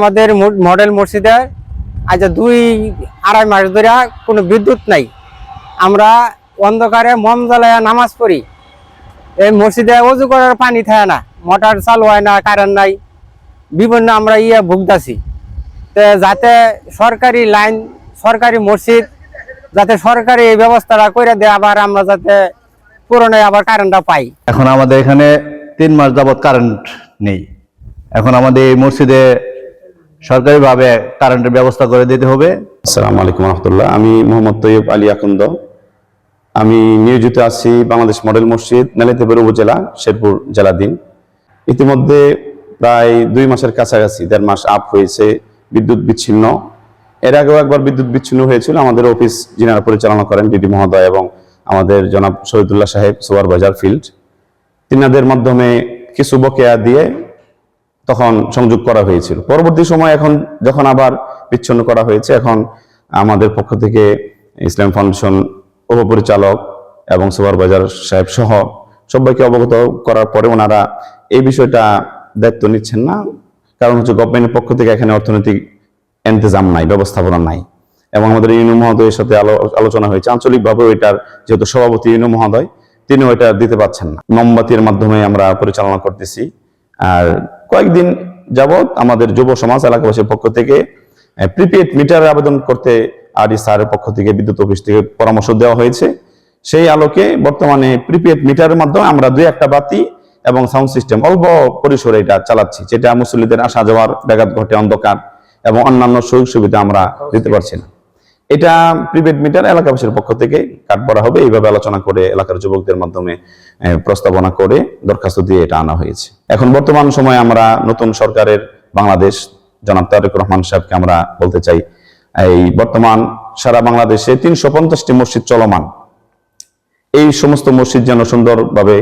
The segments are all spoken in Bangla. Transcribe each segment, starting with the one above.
আমাদের মডেল মসজিদে আজ 2-2.5 মাস ধরে কোনো বিদ্যুৎ নাই। আমরা অন্ধকারে মম জ্বালায়া নামাজ পড়ি। এই মসজিদে ওযু করার পানি থাকে না, মোটর চালু হয় না, কারেন্ট নাই, বিভিন্ন আমরা ভুগতাছি। তো যাতে সরকারি লাইন, সরকারি মসজিদ যাতে সরকারি এই ব্যবস্থাটা করে দেয়, আবার আমরা যাতে পুরনো আবার কারেন্টটা পাই। এখন আমাদের এখানে 3 মাস যাবত কারেন্ট নেই। এখন আমাদের এই মসজিদে সরকারিভাবে কারেন্টের ব্যবস্থা করে দিতে হবে। আসসালামু আলাইকুম রহমতুল্লাহ। আমি মোহাম্মদ তৈয়ব আলী আকন্দ। আমি নিয়োজিত আছি বাংলাদেশ মডেল মসজিদ, নালিতাবাড়ী উপজেলা, শেরপুর জেলাধীন। ইতিমধ্যে প্রায় 2 মাসের কাছাকাছি, 1.5 মাস আপ হয়েছে বিদ্যুৎ বিচ্ছিন্ন। এর আগেও একবার বিদ্যুৎ বিচ্ছিন্ন হয়েছিল। আমাদের অফিস যিনারা পরিচালনা করেন ডিডি মহোদয় এবং আমাদের জনাব শহীদুল্লাহ সাহেব সুপারভাইজার ফিল্ড, তিনাদের মাধ্যমে কিছু বকেয়া দিয়ে তখন সংযোগ করা হয়েছিল। পরবর্তী সময় এখন যখন আবার বিচ্ছিন্ন করা হয়েছে, এখন আমাদের পক্ষ থেকে ইসলাম ফাউন্ডেশন উপপরিচালক এবং সুপারভাইজার সাহেব সহ সবাইকে অবগত করার পরে ওনারা এই বিষয়টা দায়িত্ব নিচ্ছেন না। কারণ হচ্ছে গভর্নমেন্টের পক্ষ থেকে এখানে অর্থনৈতিক ইন্তজাম নাই, ব্যবস্থাপনা নাই। এবং আমাদের ইউনো মহোদয়ের সাথে আলোচনা হয়েছে আঞ্চলিকভাবে, এটার যেহেতু সভাপতি ইউনো মহোদয়, তিনিও এটা দিতে পারছেন না। মোমবাতির মাধ্যমে আমরা পরিচালনা করতেছি। আর কয়েকদিন যাবৎ আমাদের যুব সমাজ এলাকাবাসীর পক্ষ থেকে প্রিপেড মিটার আবেদন করতে আরডি স্যারের পক্ষ থেকে বিদ্যুৎ অফিস থেকে পরামর্শ দেওয়া হয়েছে। সেই আলোকে বর্তমানে প্রিপেড মিটারের মাধ্যমে আমরা 2-1টা বাতি এবং সাউন্ড সিস্টেম অল্প পরিসরে এটা চালাচ্ছি, যেটা মুসল্লিদের আসা যাওয়ার ব্যাঘাত ঘটে, অন্ধকার এবং অন্যান্য সুযোগ সুবিধা আমরা দিতে পারছি না। এটা প্রিপেড মিটার এলাকাবাসীর পক্ষ থেকে কাট করা হবে, এইভাবে আলোচনা করে এলাকার যুবকদের মাধ্যমে প্রস্তাবনা করে দরখাস্ত দিয়ে এটা আনা হয়েছে। এখন বর্তমান সময়ে আমরা নতুন সরকারের বাংলাদেশ জনাব তারেক রহমান সাহেবকে আমরা বলতে চাই, এই বর্তমান সারা বাংলাদেশে 350টি মসজিদ চলমান, এই সমস্ত মসজিদ যেন সুন্দরভাবে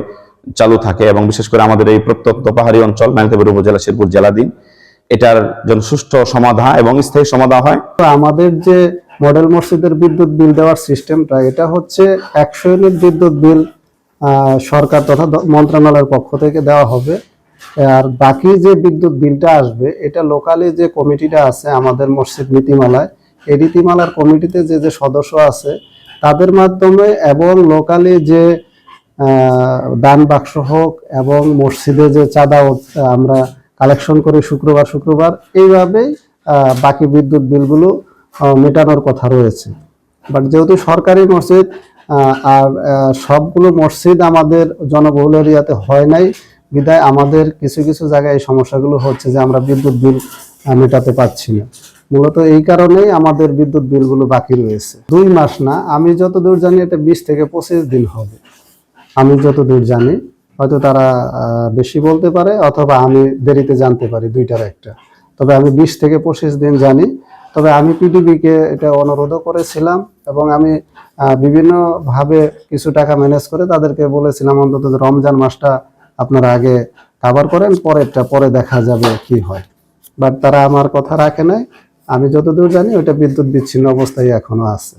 চালু থাকে এবং বিশেষ করে আমাদের এই প্রত্যন্ত পাহাড়ি অঞ্চল নালিতাবাড়ী উপজেলা, শেরপুর জেলাধীন, এটার জন্য সুষ্ঠু সমাধান এবং স্থায়ী সমাধান হয়। আমাদের যে মডেল মসজিদের বিদ্যুৎ বিল দেওয়ার সিস্টেমটা, এটা হচ্ছে 100 ইউনিট বিদ্যুৎ বিল সরকার তথা মন্ত্রণালয়ের পক্ষ থেকে দেওয়া হবে। আর বাকি যে বিদ্যুৎ বিলটা আসবে, এটা লোকালি যে কমিটিটা আছে আমাদের মসজিদ নীতিমালায়, এই নীতিমালার কমিটিতে যে যে সদস্য আছে তাদের মাধ্যমে এবং লোকালি যে দান বাক্স হোক এবং মসজিদে যে চাঁদা আমরা কালেকশন করি শুক্রবার, এইভাবেই বাকি বিদ্যুৎ বিলগুলো মেটানোর কথা রয়েছে। বাট যেহেতু সরকারি মসজিদ আর সবগুলো মসজিদ আমাদের জনবহুল এরিয়াতে হয় নাই, বিধায় আমাদের কিছু কিছু জায়গায় এই সমস্যাগুলো হচ্ছে যে আমরা বিদ্যুৎ বিল মেটাতে পারছি না। মূলত এই কারণেই আমাদের বিদ্যুৎ বিলগুলো বাকি রয়েছে। 2 মাস না, আমি যতদূর জানি এটা 20 থেকে 25 দিন হবে। আমি যতদূর জানি, হয়তো তারা বেশি বলতে পারে অথবা আমি দেরিতে জানতে পারি, 2টার একটা। তবে আমি 20 থেকে 25 দিন জানি। তবে আমি পিডিবিকে এটা অনুরোধও করেছিলাম এবং আমি বিভিন্নভাবে কিছু টাকা ম্যানেজ করে তাদেরকে বলেছিলাম অন্তত রমজান মাসটা আপনারা আগে কাভার করেন, পরেরটা পরে দেখা যাবে কি হয়। বাট তারা আমার কথা রাখে নাই। আমি যতদূর জানি ওইটা বিদ্যুৎ বিচ্ছিন্ন অবস্থায় এখনো আছে।